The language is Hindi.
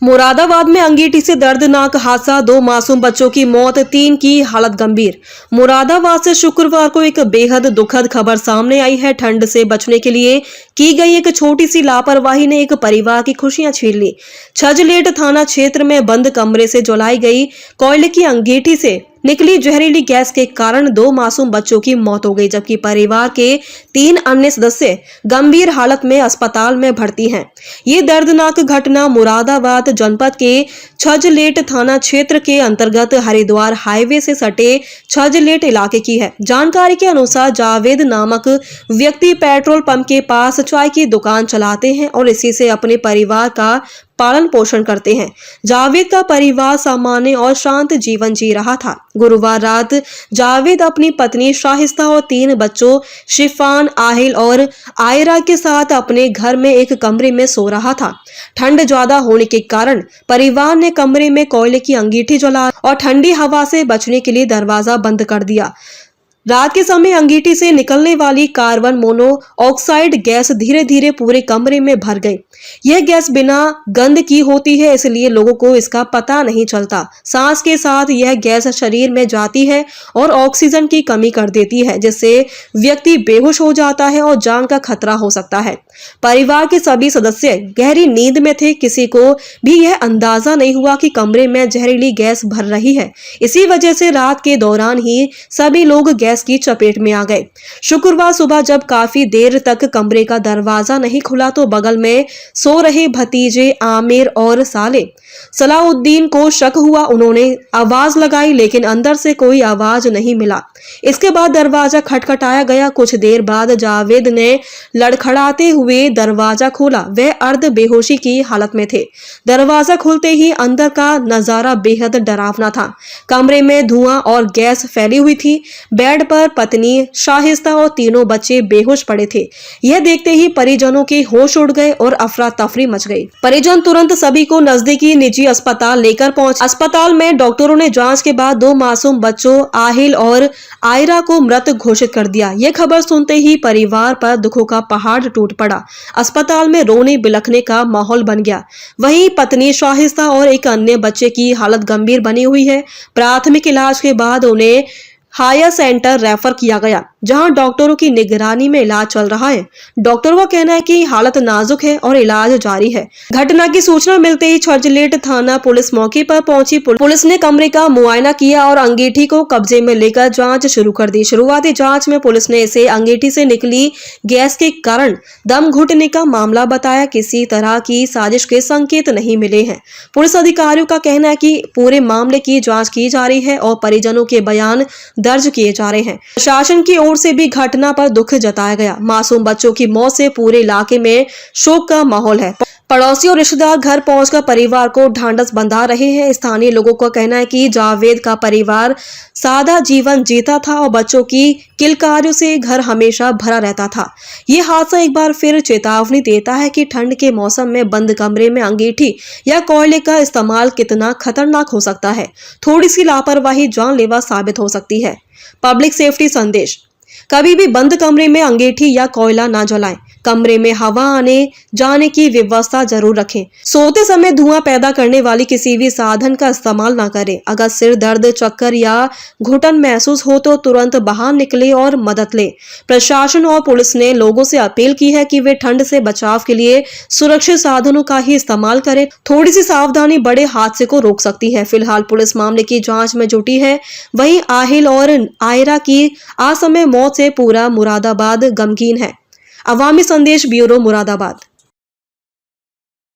मुरादाबाद में अंगीठी से दर्दनाक हादसा, 2 मासूम बच्चों की मौत, 3 की हालत गंभीर। मुरादाबाद से शुक्रवार को एक बेहद दुखद खबर सामने आई है। ठंड से बचने के लिए की गई एक छोटी सी लापरवाही ने एक परिवार की खुशियां छीन ली। छजलेट थाना क्षेत्र में बंद कमरे से जलाई गई कोयले की अंगीठी से निकली जहरीली गैस के कारण 2 मासूम बच्चों की मौत हो गई, जबकि परिवार के 3 अन्य सदस्य गंभीर हालत में अस्पताल में भर्ती हैं। ये दर्दनाक घटना मुरादाबाद जनपद के छजलेट थाना क्षेत्र के अंतर्गत हरिद्वार हाईवे से सटे छजलेट इलाके की है। जानकारी के अनुसार जावेद नामक व्यक्ति पेट्रोल पंप के पास चाय की दुकान चलाते हैं और इसी से अपने परिवार का पालन पोषण करते हैं। जावेद का परिवार सामान्य और शांत जीवन जी रहा था। गुरुवार रात जावेद अपनी पत्नी शाहिस्ता और 3 बच्चों शिफान, आहिल और आयरा के साथ अपने घर में एक कमरे में सो रहा था। ठंड ज्यादा होने के कारण परिवार ने कमरे में कोयले की अंगीठी जला और ठंडी हवा से बचने के लिए दरवाजा बंद कर दिया। रात के समय अंगीठी से निकलने वाली कार्बन मोनोऑक्साइड गैस धीरे धीरे पूरे कमरे में भर गई। यह गैस बिना गंध की होती है, इसलिए लोगों को इसका पता नहीं चलता। सांस के साथ यह गैस शरीर में जाती है और ऑक्सीजन की कमी कर देती है, जिससे व्यक्ति बेहोश हो जाता है और जान का खतरा हो सकता है। परिवार के सभी सदस्य गहरी नींद में थे। किसी को भी यह अंदाजा नहीं हुआ कि कमरे में जहरीली गैस भर रही है। इसी वजह से रात के दौरान ही सभी लोग गैस की चपेट में आ गए। शुक्रवार सुबह जब काफी देर तक कमरे का दरवाजा नहीं खुला तो बगल में सो रहे भतीजे आमिर और साले सलाउद्दीन को शक हुआ। उन्होंने आवाज लगाई, लेकिन अंदर से कोई आवाज नहीं मिला। इसके बाद दरवाजा खटखटाया गया। कुछ देर बाद जावेद ने लड़खड़ाते हुए दरवाजा खोला। वह अर्ध बेहोशी की हालत में थे। दरवाजा खुलते ही अंदर का नजारा बेहद डरावना था। कमरे में धुआं और गैस फैली हुई थी। बेड पर पत्नी शाहिस्ता और 3 बच्चे बेहोश पड़े थे। यह देखते ही परिजनों के होश उड़ गए और अफरा तफरी मच गई। परिजन तुरंत सभी को नजदीकी निजी अस्पताल लेकर पहुंचे। अस्पताल में डॉक्टरों ने जांच के बाद 2 मासूम बच्चों आहिल और आयरा को मृत घोषित कर दिया। यह खबर सुनते ही परिवार पर दुखों का पहाड़ टूट पड़ा। अस्पताल में रोने बिलखने का माहौल बन गया। वहीं पत्नी शाहिस्ता और एक अन्य बच्चे की हालत गंभीर बनी हुई है। प्राथमिक इलाज के बाद उन्हें हायर सेंटर रेफर किया गया, जहां डॉक्टरों की निगरानी में इलाज चल रहा है। डॉक्टरों का कहना है कि हालत नाजुक है और इलाज जारी है। घटना की सूचना मिलते ही छजलेट थाना पुलिस मौके पर पहुंची। पुलिस ने कमरे का मुआयना किया और अंगीठी को कब्जे में लेकर जांच शुरू कर दी। शुरुआती जांच में पुलिस ने इसे अंगीठी से निकली गैस के कारण दम घुटने का मामला बताया। किसी तरह की साजिश के संकेत नहीं मिले हैं। पुलिस अधिकारियों का कहना है कि पूरे मामले की जाँच की जा रही है और परिजनों के बयान दर्ज किए जा रहे हैं। प्रशासन की ओर से भी घटना पर दुख जताया गया। मासूम बच्चों की मौत से पूरे इलाके में शोक का माहौल है। पड़ोसी और रिश्तेदार घर पहुंचकर परिवार को ढांढस बंधा रहे हैं। स्थानीय लोगों का कहना है कि जावेद का परिवार सादा जीवन जीता था और बच्चों की किलकारियों से घर हमेशा भरा रहता था। ये हादसा एक बार फिर चेतावनी देता है कि ठंड के मौसम में बंद कमरे में अंगीठी या कोयले का इस्तेमाल कितना खतरनाक हो सकता है। थोड़ी सी लापरवाही जानलेवा साबित हो सकती है। पब्लिक सेफ्टी संदेश: कभी भी बंद कमरे में अंगीठी या कोयला ना जलाएं। कमरे में हवा आने जाने की व्यवस्था जरूर रखें। सोते समय धुआं पैदा करने वाली किसी भी साधन का इस्तेमाल ना करें। अगर सिर दर्द, चक्कर या घुटन महसूस हो तो तुरंत बाहर निकले और मदद लें। प्रशासन और पुलिस ने लोगों से अपील की है कि वे ठंड से बचाव के लिए सुरक्षित साधनों का ही इस्तेमाल करें। थोड़ी सी सावधानी बड़े हादसे को रोक सकती है। फिलहाल पुलिस मामले की जाँच में जुटी है। वहीं आहिल और आयरा की असमय मौत से पूरा मुरादाबाद गमगीन है। अवामी संदेश ब्यूरो, मुरादाबाद।